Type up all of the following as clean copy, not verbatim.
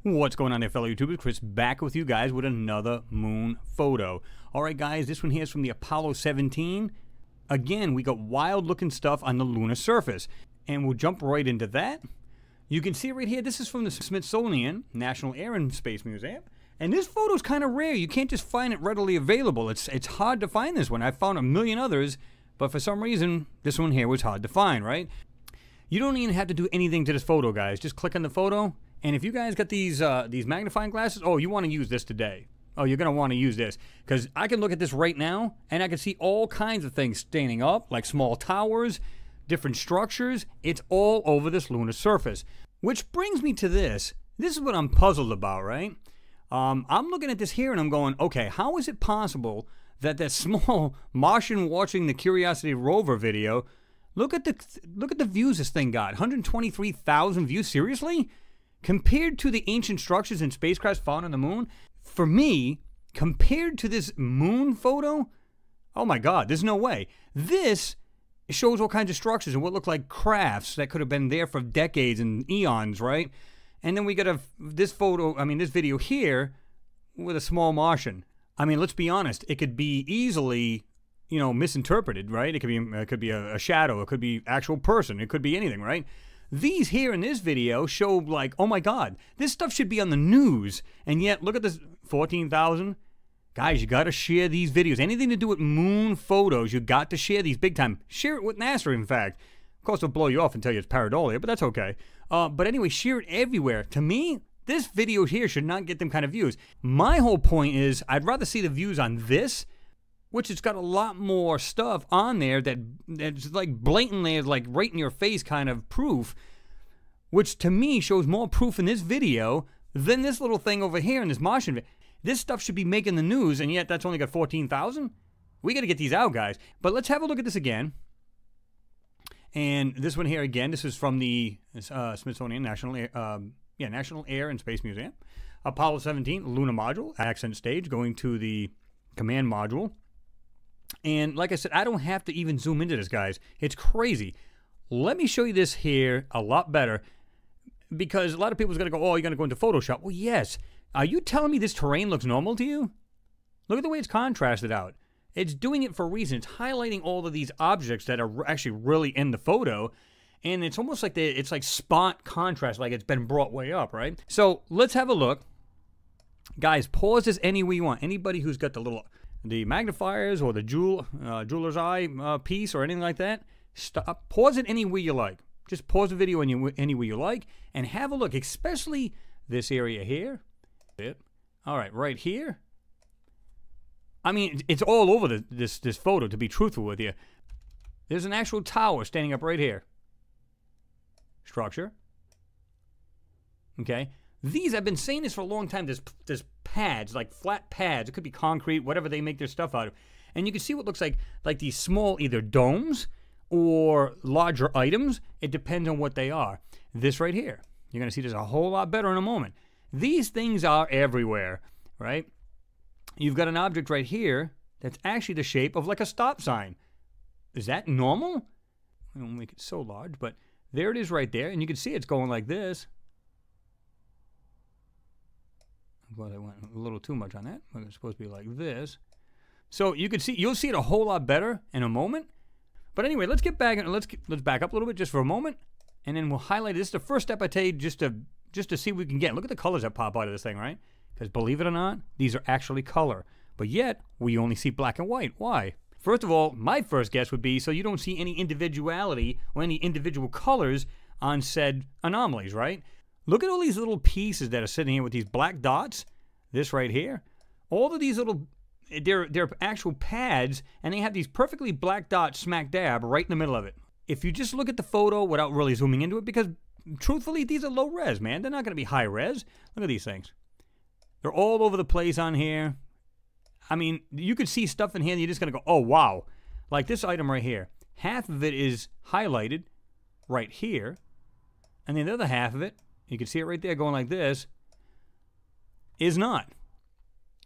What's going on there, fellow YouTubers? Chris back with you guys with another moon photo. Alright guys, this one here is from the Apollo 17. Again, we got wild looking stuff on the lunar surface. And we'll jump right into that. You can see right here, this is from the Smithsonian National Air and Space Museum. And this photo's kind of rare. You can't just find it readily available. It's hard to find this one. I found a million others, but for some reason, this one here was hard to find, right? You don't even have to do anything to this photo, guys. Just click on the photo. And if you guys got these magnifying glasses, oh, you want to use this today. Oh, you're going to want to use this. Because I can look at this right now, and I can see all kinds of things standing up, like small towers, different structures. It's all over this lunar surface. Which brings me to this. This is what I'm puzzled about, right? I'm looking at this here, and I'm going, okay, how is it possible that that small Martian watching the Curiosity rover video, look at the views this thing got. 123,000 views, seriously? Compared to the ancient structures and spacecrafts found on the moon, for me, compared to this moon photo, oh my God, there's no way. This shows all kinds of structures and what look like crafts that could have been there for decades and eons, right? And then we got this video here with a small Martian. I mean, let's be honest, it could be easily, you know, misinterpreted, right? It could be a shadow, it could be actual person, it could be anything, right? These here in this video show like, oh my God, this stuff should be on the news. And yet, look at this, 14,000. Guys, you got to share these videos. Anything to do with moon photos, you got to share these big time. Share it with NASA, in fact. Of course, they'll blow you off and tell you it's pareidolia, but that's okay. But anyway, share it everywhere. To me, this video here should not get them kind of views. My whole point is, I'd rather see the views on this, which has got a lot more stuff on there that's like blatantly, like right in your face kind of proof, which to me shows more proof in this video than this little thing over here in this Martian video. This stuff should be making the news, and yet that's only got 14,000? We got to get these out, guys. But let's have a look at this again. And this one here again, this is from the Smithsonian National Air and Space Museum. Apollo 17 lunar module, ascent stage, going to the command module. And like I said, I don't have to even zoom into this, guys. It's crazy. Let me show you this here a lot better, because a lot of people's going to go, oh, you're going to go into Photoshop. Well, yes. Are you telling me this terrain looks normal to you? Look at the way it's contrasted out. It's doing it for a reason. It's highlighting all of these objects that are actually really in the photo, and it's almost like it's like spot contrast, like it's been brought way up, right? So let's have a look. Guys, pause this any way you want. Anybody who's got the magnifiers or the jeweler's eye piece or anything like that, stop. Pause it any way you like. Just pause the video any way you like and have a look, especially this area here. All right, right here. I mean, it's all over this photo, to be truthful with you. There's an actual tower standing up right here. Structure. Okay. These, I've been saying this for a long time, there's pads, like flat pads. It could be concrete, whatever they make their stuff out of. And you can see what looks like these small either domes or larger items. It depends on what they are. This right here, you're going to see this a whole lot better in a moment. These things are everywhere, right? You've got an object right here that's actually the shape of like a stop sign. Is that normal? I don't make it so large, but there it is right there. And you can see it's going like this. Well, I went a little too much on that. It's supposed to be like this. So you can see, you'll see it a whole lot better in a moment. But anyway, let's get back and let's back up a little bit just for a moment, and then we'll highlight this. Is the first step I take just to see what we can get. Look at the colors that pop out of this thing, right? Because believe it or not, these are actually color. But yet we only see black and white. Why? First of all, my first guess would be so you don't see any individuality or any individual colors on said anomalies, right? Look at all these little pieces that are sitting here with these black dots. This right here. All of these little, they're actual pads, and they have these perfectly black dots smack dab right in the middle of it. If you just look at the photo without really zooming into it, because truthfully, these are low res, man. They're not going to be high res. Look at these things. They're all over the place on here. I mean, you could see stuff in here, and you're just going to go, oh, wow. Like this item right here. Half of it is highlighted right here, and then the other half of it, you can see it right there going like this, is not.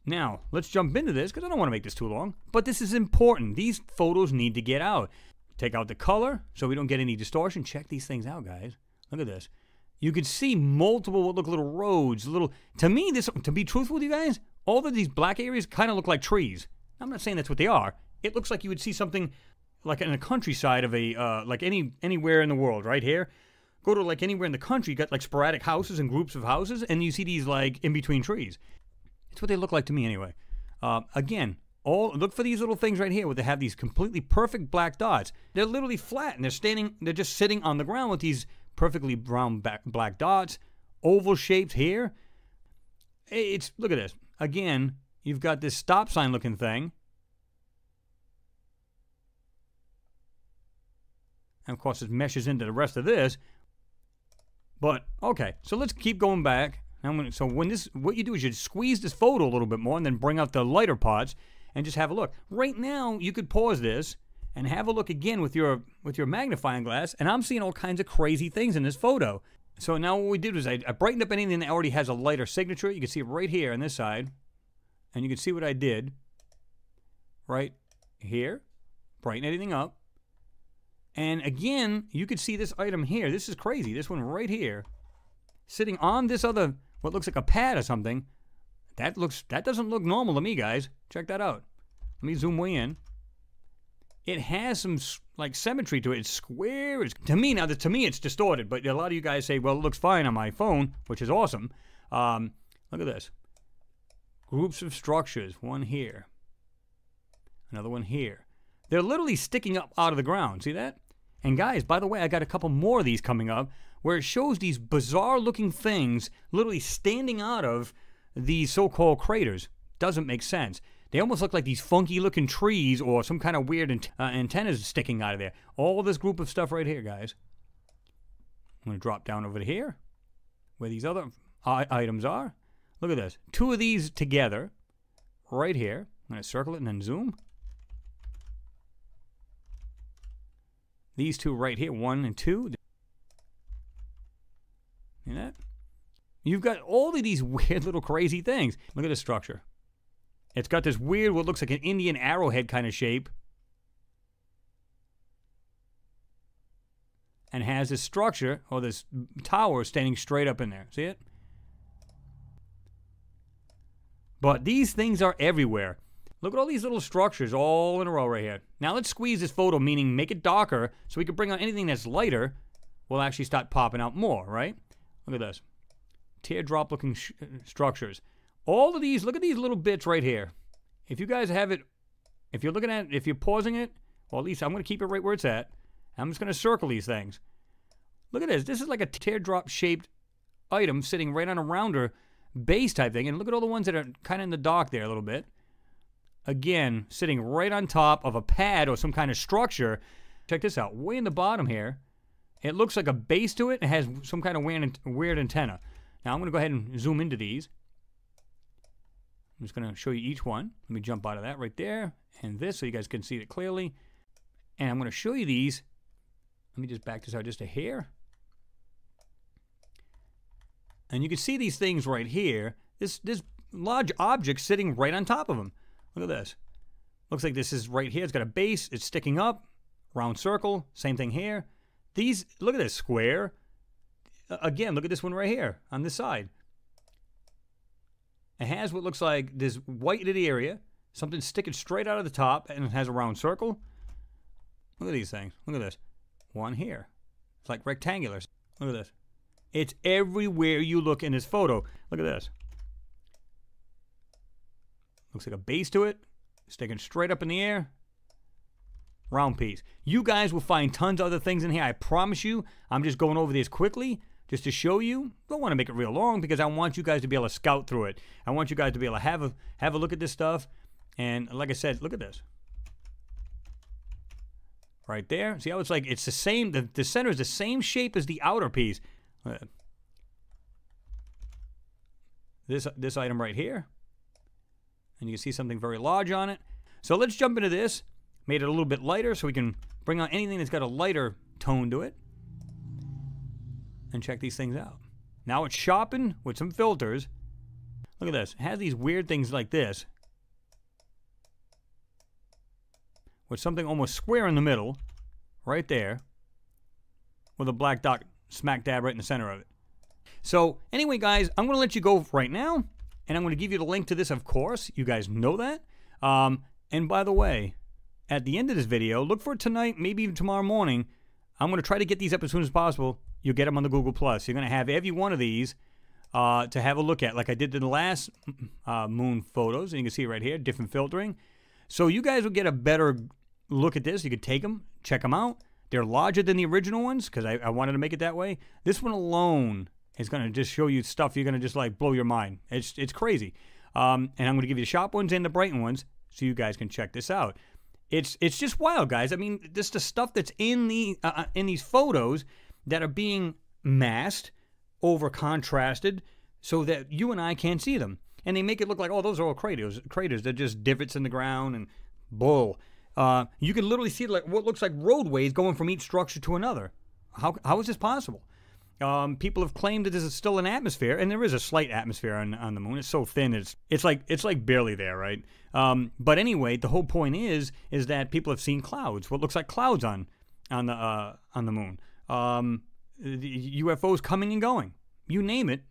Now, let's jump into this, because I don't want to make this too long, but this is important. These photos need to get out. Take out the color so we don't get any distortion. Check these things out, guys. Look at this. you could see multiple what look little roads, little. To me, this, to be truthful with you guys, all of these black areas kind of look like trees. I'm not saying that's what they are. It looks like you would see something like in the countryside of a like anywhere in the world, right here. Go to like anywhere in the country, you got like sporadic houses and groups of houses, and you see these like in between trees. It's what they look like to me anyway. Again, look for these little things right here where they have these completely perfect black dots. They're literally flat and they're just sitting on the ground with these perfectly round black dots, oval shaped here. Look at this. Again, you've got this stop sign looking thing. And of course it meshes into the rest of this. But okay, so let's keep going back. What you do is you squeeze this photo a little bit more and then bring out the lighter parts and just have a look. Right now, you could pause this and have a look again with your magnifying glass, and I'm seeing all kinds of crazy things in this photo. So now what we did was I brightened up anything that already has a lighter signature. You can see it right here on this side, and you can see what I did right here. Brighten anything up. And again, you could see this item here. This is crazy. This one right here, sitting on this other, what looks like a pad or something. That doesn't look normal to me, guys. Check that out. Let me zoom way in. It has some like symmetry to it. It's square. To me it's distorted. But a lot of you guys say, well, it looks fine on my phone, which is awesome. Look at this. Groups of structures. One here. Another one here. They're literally sticking up out of the ground. See that? And guys, by the way, I got a couple more of these coming up where it shows these bizarre-looking things literally standing out of these so-called craters. Doesn't make sense. They almost look like these funky-looking trees or some kind of weird antennas sticking out of there. All this group of stuff right here, guys. I'm going to drop down over to here where these other items are. Look at this. Two of these together right here. I'm going to circle it and then zoom. These two right here, 1 and 2. See that? You've got all of these weird little crazy things. Look at this structure. It's got this weird, what looks like an Indian arrowhead kind of shape. And has this structure, or this tower, standing straight up in there. See it? But these things are everywhere. Look at all these little structures all in a row right here. Now let's squeeze this photo, meaning make it darker, so we can bring out anything that's lighter. Will actually start popping out more, right? Look at this. Teardrop-looking structures. All of these, look at these little bits right here. If you guys have it, if you're looking at it, if you're pausing it, or at least I'm going to keep it right where it's at. I'm just going to circle these things. Look at this. This is like a teardrop-shaped item sitting right on a rounder base type thing. And look at all the ones that are kind of in the dark there a little bit. Again, sitting right on top of a pad or some kind of structure. Check this out. Way in the bottom here, it looks like a base to it. It has some kind of weird antenna. Now I'm going to go ahead and zoom into these. I'm just going to show you each one. Let me jump out of that right there and this so you guys can see it clearly. And I'm going to show you these. Let me just back this out just a hair. And you can see these things right here. This large object sitting right on top of them. Look at this. Looks like this is right here. It's got a base. It's sticking up. Round circle. Same thing here. These, look at this square. Again, look at this one right here on this side. It has what looks like this whited area. Something sticking straight out of the top, and it has a round circle. Look at these things. Look at this. One here. It's like rectangular. Look at this. It's everywhere you look in this photo. Look at this. Looks like a base to it. Sticking straight up in the air. Round piece. You guys will find tons of other things in here. I promise you. I'm just going over this quickly just to show you. Don't want to make it real long because I want you guys to be able to scout through it. I want you guys to be able to have a look at this stuff. And like I said, look at this. Right there. See how it's like, it's the same, the center is the same shape as the outer piece. This item right here. And you can see something very large on it. So let's jump into this. Made it a little bit lighter so we can bring out anything that's got a lighter tone to it. And check these things out. Now it's sharpened with some filters. Look at this. It has these weird things like this. With something almost square in the middle. Right there. With a black dot smack dab right in the center of it. So anyway, guys, I'm going to let you go right now, and I'm going to give you the link to this, of course. You guys know that. And by the way, at the end of this video, look for it tonight, maybe even tomorrow morning. I'm going to try to get these up as soon as possible. You'll get them on the Google+. You're going to have every one of these to have a look at, like I did in the last moon photos. And you can see right here, different filtering. So you guys will get a better look at this. You can take them, check them out. They're larger than the original ones because I wanted to make it that way. This one alone is going to just show you stuff you're going to just like blow your mind. It's crazy. And I'm going to give you the sharp ones and the brighten ones so you guys can check this out. It's just wild, guys. I mean, this the stuff that's in these photos that are being masked, over contrasted, so that you and I can't see them. And they make it look like, oh, those are all craters. They're just divots in the ground and bull. You can literally see like what looks like roadways going from each structure to another. How is this possible? People have claimed that this is still an atmosphere, and there is a slight atmosphere on the moon. It's so thin, it's like barely there, right? But anyway, the whole point is that people have seen clouds, what looks like clouds on the moon. The UFOs coming and going, you name it.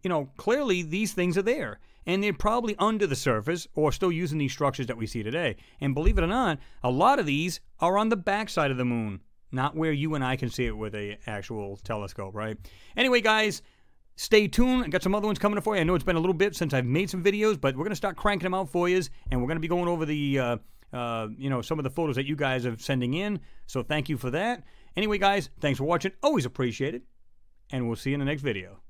You know, clearly these things are there, and they're probably under the surface or still using these structures that we see today. And believe it or not, a lot of these are on the backside of the moon, not where you and I can see it with a actual telescope, right? Anyway, guys, stay tuned. I got some other ones coming up for you. I know it's been a little bit since I've made some videos, but we're going to start cranking them out for you, and we're going to be going over the, you know, some of the photos that you guys are sending in. So thank you for that. Anyway, guys, thanks for watching. Always appreciate it, and we'll see you in the next video.